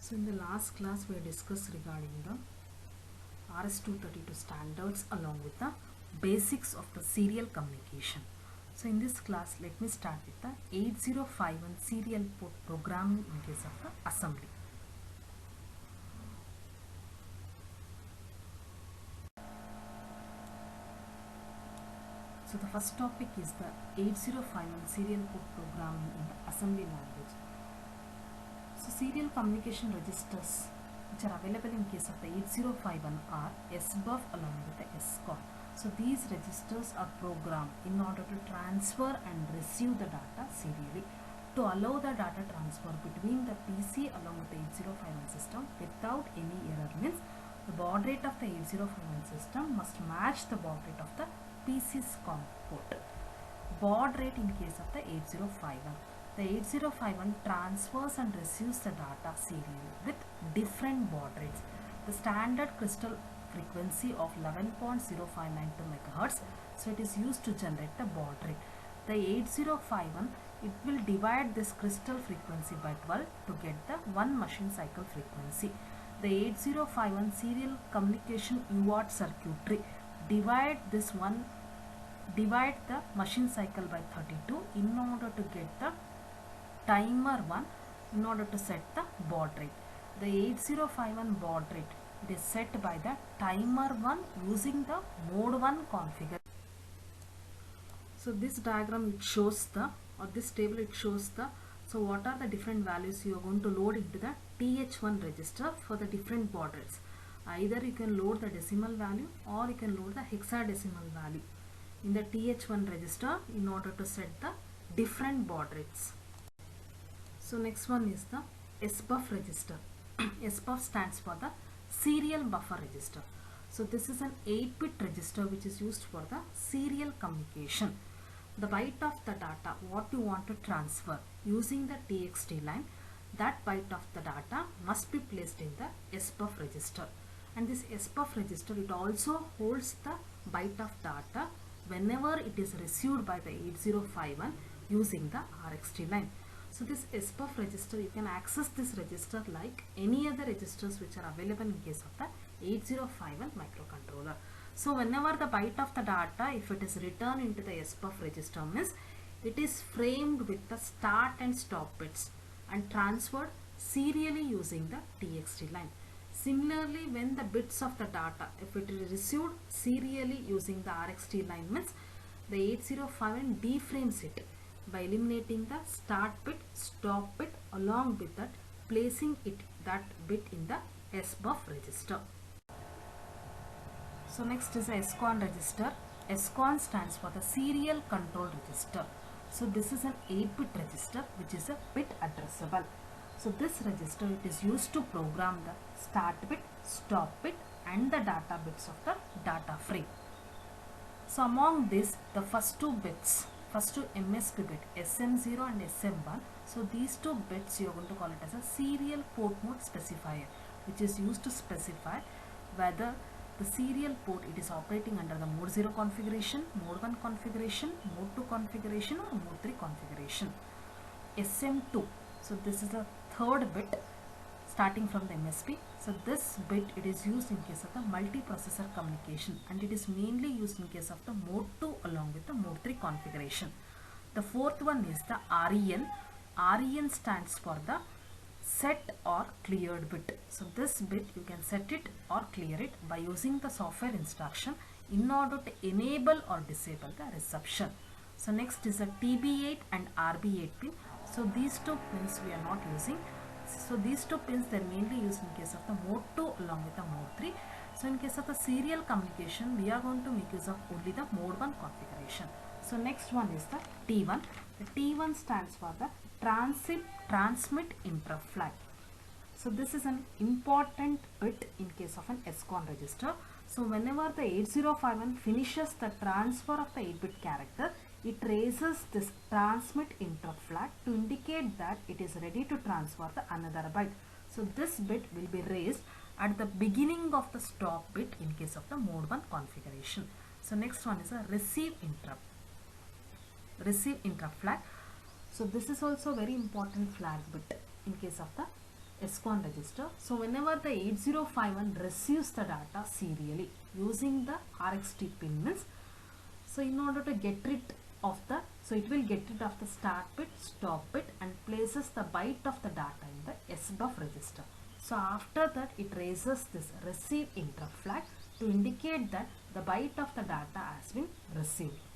So in the last class we discussed regarding the RS-232 standards along with the basics of the serial communication. So in this class let me start with the 8051 serial port programming in case of the assembly. So the first topic is the 8051 serial port programming in the assembly language. So serial communication registers which are available in case of the 8051 are SBUF along with the SCON. So these registers are programmed in order to transfer and receive the data serially. To allow the data transfer between the PC along with the 8051 system without any error means the baud rate of the 8051 system must match the baud rate of the PC SCON port. Baud rate in case of the 8051. The 8051 transfers and receives the data serially with different baud rates. The standard crystal frequency of 11.059 MHz, so it is used to generate the baud rate. The 8051, it will divide this crystal frequency by 12 to get the one machine cycle frequency. The 8051 serial communication UART circuitry divide the machine cycle by 32 in order to get the timer 1 in order to set the baud rate. The 8051 baud rate, it is set by the timer 1 using the mode 1 configuration. So this diagram it shows the, or this table it shows the, so what are the different values you are going to load into the TH1 register for the different baud rates. Either you can load the decimal value or you can load the hexadecimal value in the TH1 register in order to set the different baud rates. So next one is the SBUF register. SBUF stands for the serial buffer register. So this is an 8-bit register which is used for the serial communication. The byte of the data what you want to transfer using the TXT line, that byte of the data must be placed in the SBUF register. And this SBUF register, it also holds the byte of data whenever it is received by the 8051 using the RXT line. So this SBUF register, you can access this register like any other registers which are available in case of the 8051 microcontroller. So whenever the byte of the data, if it is returned into the SBUF register means it is framed with the start and stop bits and transferred serially using the TXT line. Similarly, when the bits of the data, if it is received serially using the RXT line means the 8051 deframes it by eliminating the start bit, stop bit, along with that placing that bit in the SBUF register. So next is the SCON register. SCON stands for the serial control register. So this is an 8-bit register which is a bit addressable. So this register, it is used to program the start bit, stop bit and the data bits of the data frame. So among this, the first two bits, first two MSB bit SM0 and SM1, so these two bits you are going to call it as a serial port mode specifier, which is used to specify whether the serial port it is operating under the mode 0 configuration, mode 1 configuration, mode 2 configuration or mode 3 configuration. SM2, so this is the third bit starting from the MSB. So this bit it is used in case of the multiprocessor communication and it is mainly used in case of the mode 2 along with the mode 3 configuration. The fourth one is the REN. REN stands for the set or cleared bit. So this bit you can set it or clear it by using the software instruction in order to enable or disable the reception. So next is the TB8 and RB8 pin. So these two pins we are not using. So these two pins they are mainly used in case of the mode 2 along with the mode 3. So in case of the serial communication we are going to make use of only the mode 1 configuration. So next one is the T1. The T1 stands for the transmit interrupt flag. So this is an important bit in case of an SCON register. So whenever the 8051 finishes the transfer of the 8-bit character, it raises this transmit interrupt flag to indicate that it is ready to transfer the another byte. So this bit will be raised at the beginning of the stop bit in case of the mode 1 configuration. So next one is a receive interrupt flag. So this is also very important flag bit in case of the SCON register. So whenever the 8051 receives the data serially using the RxD pin means, so in order to get rid of the, so it will get rid of the start bit, stop bit and places the byte of the data in the SBUF register. So after that it raises this receive interrupt flag to indicate that the byte of the data has been received.